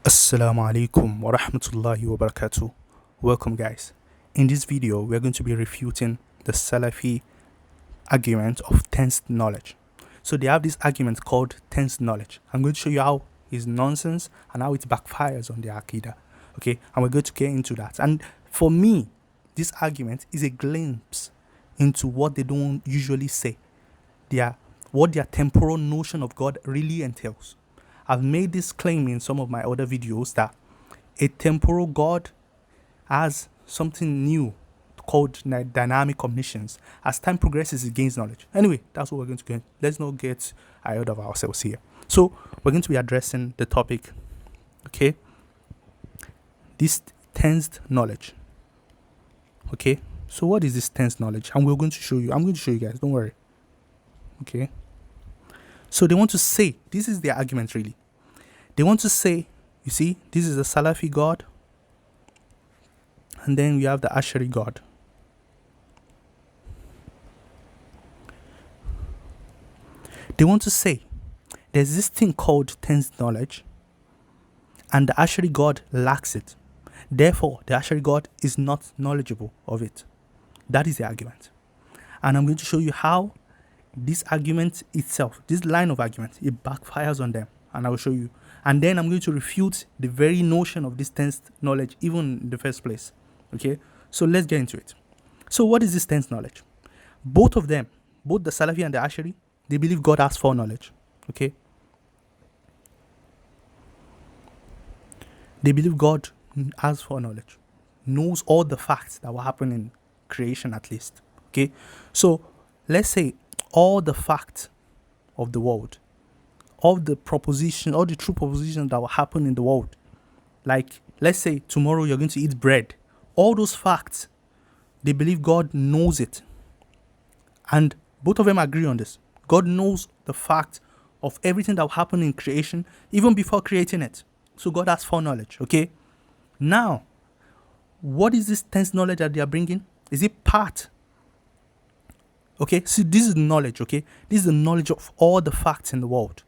Assalamu alaikum wa rahmatullahi wa barakatuh. Welcome, guys. In this video, we are going to be refuting the Salafi argument of tense knowledge. So they have this argument called tense knowledge. I'm going to show you how it's nonsense and how it backfires on the Aqidah. Okay, and we're going to get into that. And for me, this argument is a glimpse into what they don't usually say. What their temporal notion of God really entails. I've made this claim in some of my other videos that a temporal God has something new called dynamic omniscience. As time progresses, it gains knowledge. Anyway, that's what we're going to get. Let's not get ahead of ourselves here. So we're going to be addressing the topic, okay? This tensed knowledge. Okay, so what is this tense knowledge? And we're going to show you. I'm going to show you guys, don't worry. Okay. So they want to say, this is their argument really. They want to say, you see, this is the Salafi God. And then we have the Ash'ari God. They want to say, there's this thing called tense knowledge. And the Ash'ari God lacks it. Therefore, the Ash'ari God is not knowledgeable of it. That is the argument. And I'm going to show you how this argument itself, this line of argument, it backfires on them. And I will show you. And then I'm going to refute the very notion of this tense knowledge, even in the first place. Okay? So let's get into it. So what is this tense knowledge? Both of them, both the Salafi and the Ash'ari, they believe God has foreknowledge. Okay? They believe God has foreknowledge, knows all the facts that will happen in creation at least. Okay? So let's say all the facts of the world, all the proposition, all the true propositions that will happen in the world. Like, let's say tomorrow you're going to eat bread. All those facts, they believe God knows it. And both of them agree on this. God knows the fact of everything that will happen in creation, even before creating it. So God has foreknowledge, okay? Now, what is this tense knowledge that they are bringing? Is it part? Okay, so this is knowledge, okay? This is the knowledge of all the facts in the world.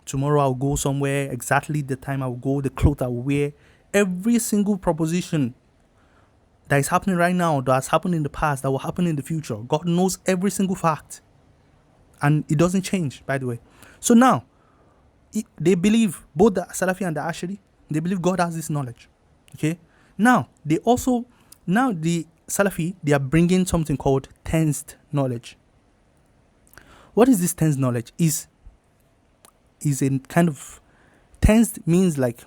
Tomorrow I'll go somewhere, exactly the time I'll go, the clothes I'll wear. Every single proposition that is happening right now, that has happened in the past, that will happen in the future. God knows every single fact. And it doesn't change, by the way. So now, they believe, both the Salafi and the Ash'ari, they believe God has this knowledge. Okay? Now, the Salafi, they are bringing something called tensed knowledge. What is this tensed knowledge? Is a kind of, tensed means like,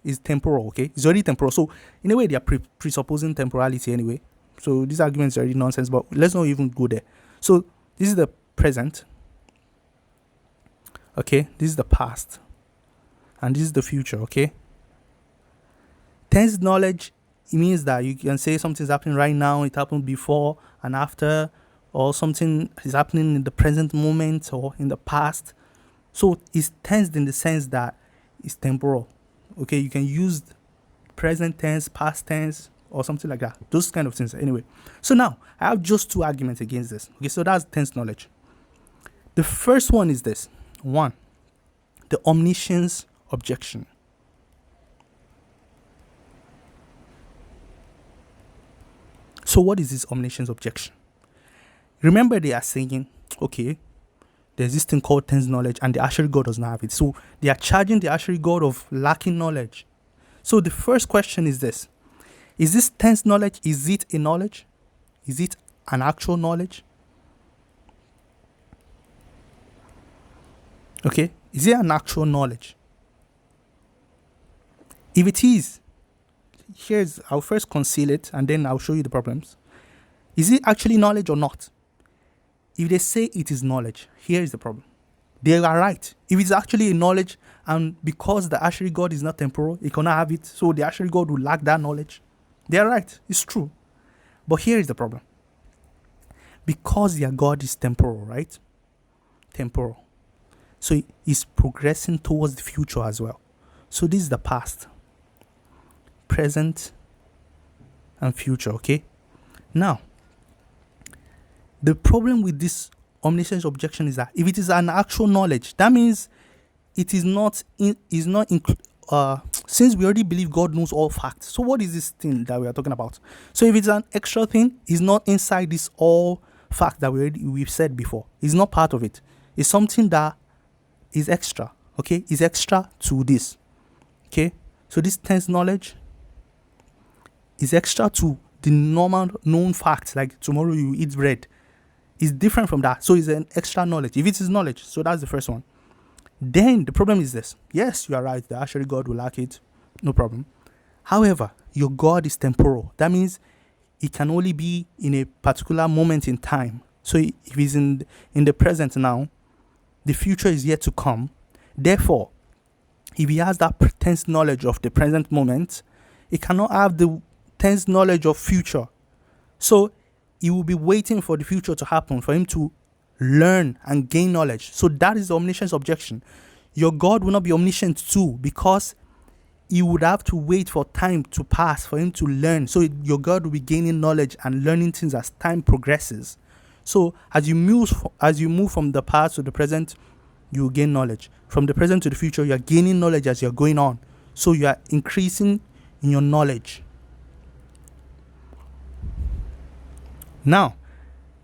is temporal, okay? It's already temporal. So, in a way, they are presupposing temporality anyway. So, this argument is already nonsense, but let's not even go there. So, this is the present. Okay? This is the past. And this is the future, okay? Tensed knowledge, it means that you can say something's happening right now, it happened before and after, or something is happening in the present moment or in the past. So it's tensed in the sense that it's temporal. Okay, you can use present tense, past tense, or something like that. Those kind of things. Anyway, so now I have just two arguments against this. Okay, so that's tense knowledge. The first one is this. One, the omniscience objection. So what is this omniscience objection? Remember, they are saying, okay, there's this thing called tense knowledge and the Ash'ari God does not have it. So they are charging the Ash'ari God of lacking knowledge. So the first question is this. Is this tense knowledge, is it a knowledge? Is it an actual knowledge? Okay, is it an actual knowledge? If it is, I'll first conceal it and then I'll show you the problems. Is it actually knowledge or not? If they say it is knowledge, here is the problem. They are right. If it's actually a knowledge, and because the Ash'ari God is not temporal, it cannot have it, so the Ash'ari God will lack that knowledge. They are right. It's true. But here is the problem. Because their God is temporal, right? Temporal. So it's progressing towards the future as well. So this is the past, present, and future, okay? Now, the problem with this omniscience objection is that if it is an actual knowledge, that means it is not since we already believe God knows all facts, so what is this thing that we are talking about? So if it's an extra thing, it's not inside this all fact that we've said before. It's not part of it. It's something that is extra. Okay, is extra to this. Okay, so this tense knowledge is extra to the normal known facts, like tomorrow you eat bread. It's different from that. So it's an extra knowledge. If it is knowledge, so that's the first one. Then the problem is this. Yes, you are right. The actually God will lack it. No problem. However, your God is temporal. That means it can only be in a particular moment in time. So if he's in the present now, the future is yet to come. Therefore, if he has that tense knowledge of the present moment, he cannot have the tense knowledge of future. So he will be waiting for the future to happen for him to learn and gain knowledge. So that is the omniscience objection. Your God will not be omniscient too, because he would have to wait for time to pass for him to learn. So your God will be gaining knowledge and learning things as time progresses. So as you move from the past to the present, you will gain knowledge. From the present to the future, you are gaining knowledge as you're going on. So you are increasing in your knowledge. Now,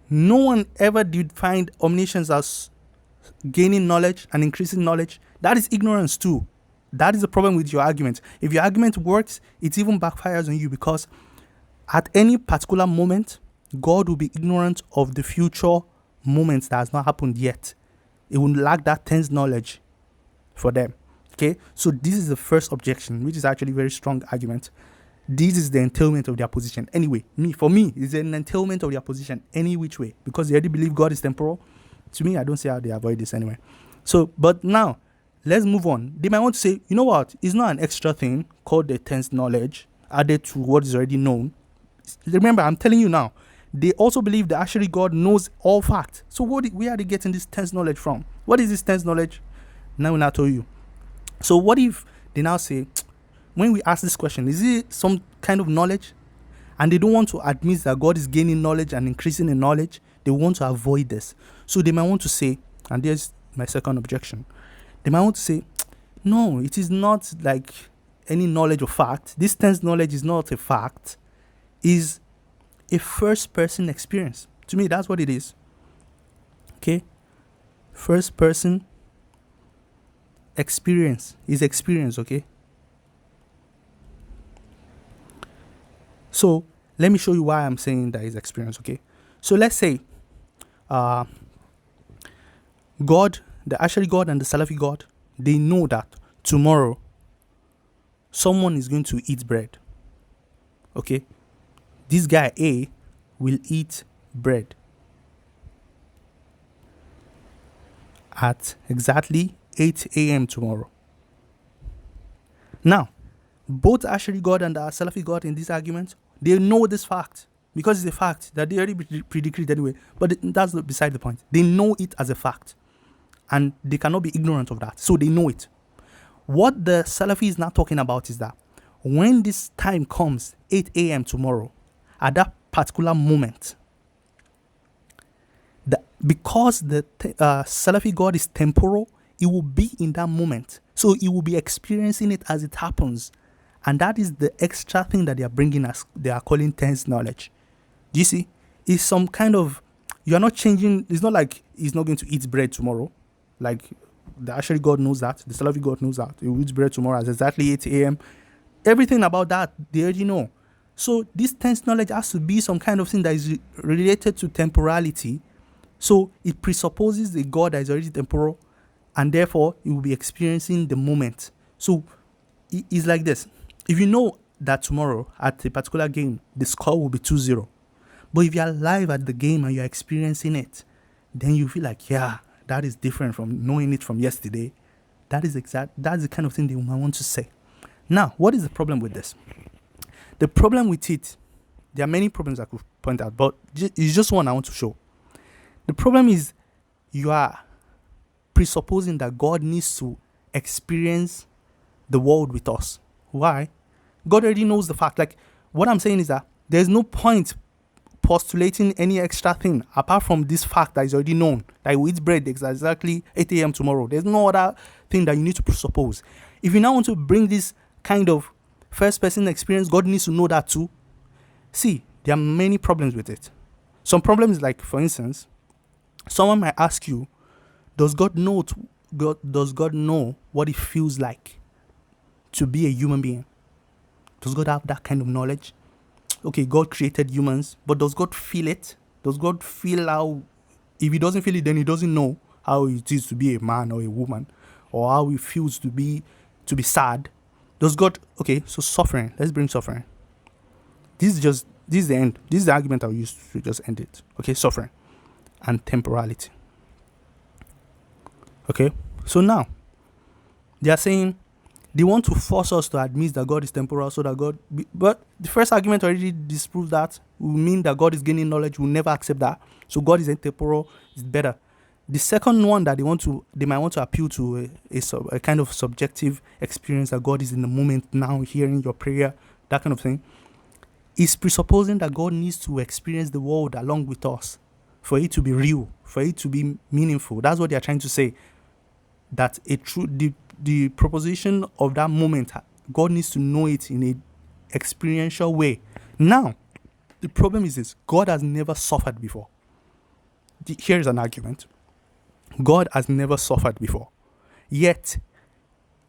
no one ever did find omniscience as gaining knowledge and increasing knowledge. That is ignorance too. That is the problem with your argument. If your argument works, it even backfires on you, because at any particular moment, God will be ignorant of the future moments that has not happened yet. It will lack that tense knowledge for them. Okay, so this is the first objection, which is actually a very strong argument. This is the entailment of their position. Anyway, for me, it's an entailment of their position any which way, because they already believe God is temporal. To me, I don't see how they avoid this anyway. So, but now, let's move on. They might want to say, you know what? It's not an extra thing called the tense knowledge added to what is already known. Remember, I'm telling you now, they also believe that actually God knows all facts. So where are they getting this tense knowledge from? What is this tense knowledge? Now I'll tell you. So what if they now say, when we ask this question, is it some kind of knowledge? And they don't want to admit that God is gaining knowledge and increasing in knowledge. They want to avoid this. So they might want to say, and there's my second objection, they might want to say, no, it is not like any knowledge of fact. This tense knowledge is not a fact. Is a first person experience. To me, that's what it is. Okay? First person experience is experience, okay? So let me show you why I'm saying that is experience, okay? So let's say God and the Salafi God, they know that tomorrow someone is going to eat bread. Okay? This guy A will eat bread at exactly 8 a.m. tomorrow. Now, both Ashari God and the Salafi God in this argument, they know this fact, because it's a fact that they already pre-decreed anyway. But that's beside the point. They know it as a fact, and they cannot be ignorant of that. So they know it. What the Salafi is not talking about is that when this time comes, 8 a.m. tomorrow, at that particular moment, because the Salafi God is temporal, it will be in that moment. So it will be experiencing it as it happens. And that is the extra thing that they are bringing us. They are calling tense knowledge. Do you see? It's some kind of, you're not changing. It's not like he's not going to eat bread tomorrow. Like the Ashari God knows that. The Salafi God knows that. He will eat bread tomorrow at exactly 8 a.m. Everything about that, they already know. So this tense knowledge has to be some kind of thing that is related to temporality. So it presupposes a God that is already temporal, and therefore you will be experiencing the moment. So it's like this. If you know that tomorrow at a particular game, the score will be 2-0. But if you're live at the game and you're experiencing it, then you feel like, yeah, that is different from knowing it from yesterday. That's the kind of thing they might want to say. Now, what is the problem with this? The problem with it, there are many problems I could point out, but it's just one I want to show. The problem is you are presupposing that God needs to experience the world with us. Why? God already knows the fact. Like, what I'm saying is that there's no point postulating any extra thing apart from this fact that is already known, that we eat bread exactly 8 a.m. tomorrow. There's no other thing that you need to presuppose. If you now want to bring this kind of first person experience, God needs to know that too. See, there are many problems with it. Some problems, like for instance, someone might ask you, does God know what it feels like to be a human being? Does God have that kind of knowledge? Okay, God created humans, but does God feel it? Does God feel how, if he doesn't feel it, then he doesn't know how it is to be a man or a woman, or how it feels to be sad. Does God, okay, so suffering, let's bring suffering. This is the end. This is the argument I'll use to just end it. Okay, suffering and temporality. Okay, so now they are saying they want to force us to admit that God is temporal, so that but the first argument already disproved that. Will mean that God is gaining knowledge. We'll never accept that. So God is temporal. It's better. The second one that they might want to appeal to a kind of subjective experience that God is in the moment now, hearing your prayer, that kind of thing, is presupposing that God needs to experience the world along with us for it to be real, for it to be meaningful. That's what they are trying to say. That the proposition of that moment, God needs to know it in a experiential way. Now, the problem is this: God has never suffered before. Here is an argument. God has never suffered before. Yet,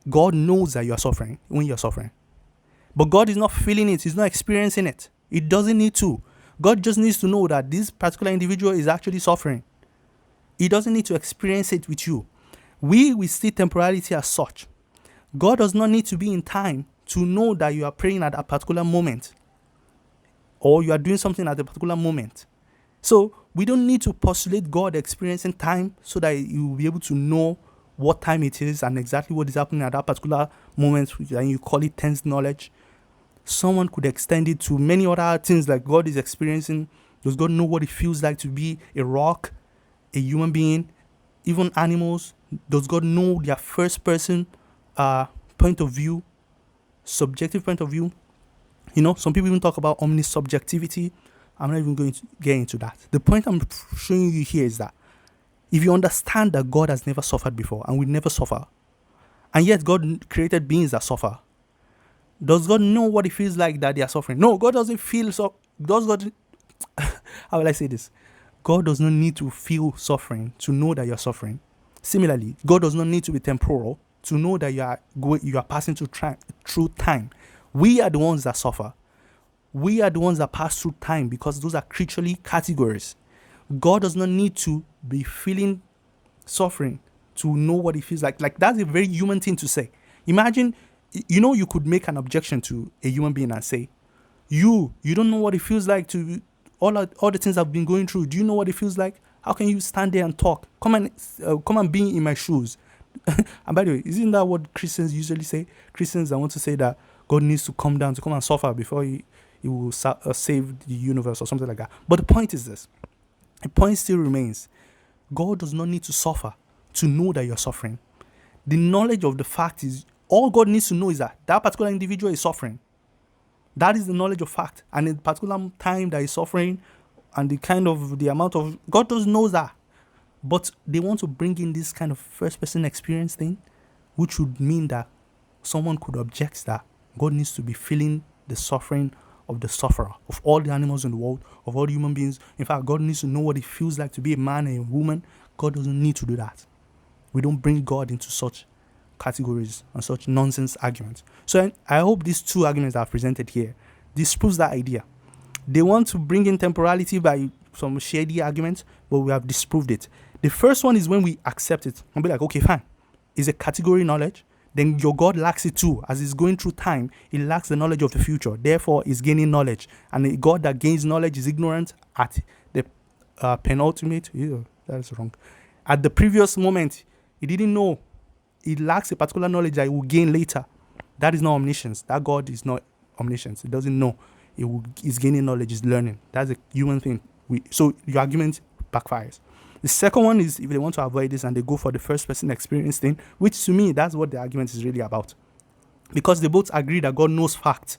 God knows that you are suffering when you are suffering. But God is not feeling it. He's not experiencing it. He doesn't need to. God just needs to know that this particular individual is actually suffering. He doesn't need to experience it with you. We see temporality as such. God does not need to be in time to know that you are praying at a particular moment, or you are doing something at a particular moment. So we don't need to postulate God experiencing time so that you will be able to know what time it is and exactly what is happening at that particular moment, and you call it tense knowledge. Someone could extend it to many other things like God is experiencing. Does God know what it feels like to be a rock, a human being, even animals? Does God know their first person point of view, subjective point of view? Some people even talk about omnisubjectivity. I'm not even going to get into that. The point I'm showing you here is that if you understand that God has never suffered before and will never suffer, and yet God created beings that suffer, does God know what it feels like that they are suffering? No, God doesn't feel so. Does God? How will I say this? God does not need to feel suffering to know that you're suffering. Similarly, God does not need to be temporal to know that you are passing through time. We are the ones that suffer. We are the ones that pass through time because those are creaturely categories. God does not need to be feeling suffering to know what it feels like. Like, that's a very human thing to say. Imagine, you could make an objection to a human being and say, you don't know what it feels like to all the things I've been going through. Do you know what it feels like? How can you stand there and talk? Come and be in my shoes. And by the way, isn't that what Christians usually say? Christians that want to say that God needs to come down to come and suffer before he will save the universe or something like that. But the point is this. The point still remains. God does not need to suffer to know that you're suffering. The knowledge of the fact is, all God needs to know is that particular individual is suffering. That is the knowledge of fact. And in the particular time that he's suffering and the amount of, God does know that. But they want to bring in this kind of first person experience thing, which would mean that someone could object that God needs to be feeling the suffering of the sufferer, of all the animals in the world, of all the human beings. In fact, God needs to know what it feels like to be a man and a woman. God doesn't need to do that. We don't bring God into such categories and such nonsense arguments. So I hope these two arguments that I've presented here disproves that idea. They want to bring in temporality by some shady arguments, but we have disproved it. The first one is when we accept it and be like, okay, fine. It's a category knowledge. Then your God lacks it too. As he's going through time, he lacks the knowledge of the future. Therefore, he's gaining knowledge. And a God that gains knowledge is ignorant at the penultimate. That's wrong. At the previous moment, he didn't know. He lacks a particular knowledge that he will gain later. That is not omniscience. That God is not omniscience. He doesn't know. He's gaining knowledge. He's learning. That's a human thing. So your argument backfires. The second one is if they want to avoid this and they go for the first person experience thing, which to me, that's what the argument is really about. Because they both agree that God knows fact.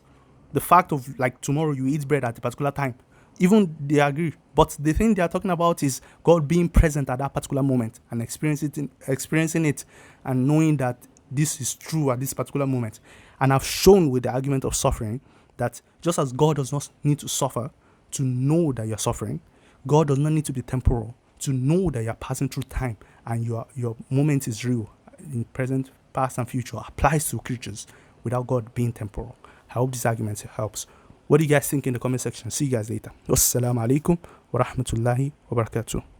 The fact of like tomorrow you eat bread at a particular time. Even they agree. But the thing they are talking about is God being present at that particular moment and experiencing it and knowing that this is true at this particular moment. And I've shown with the argument of suffering that just as God does not need to suffer to know that you're suffering, God does not need to be temporal to know that you're passing through time and your moment is real in present, past, and future applies to creatures without God being temporal. I hope this argument helps. What do you guys think in the comment section? See you guys later. Wassalamu alaikum wa rahmatullahi wa barakatuh.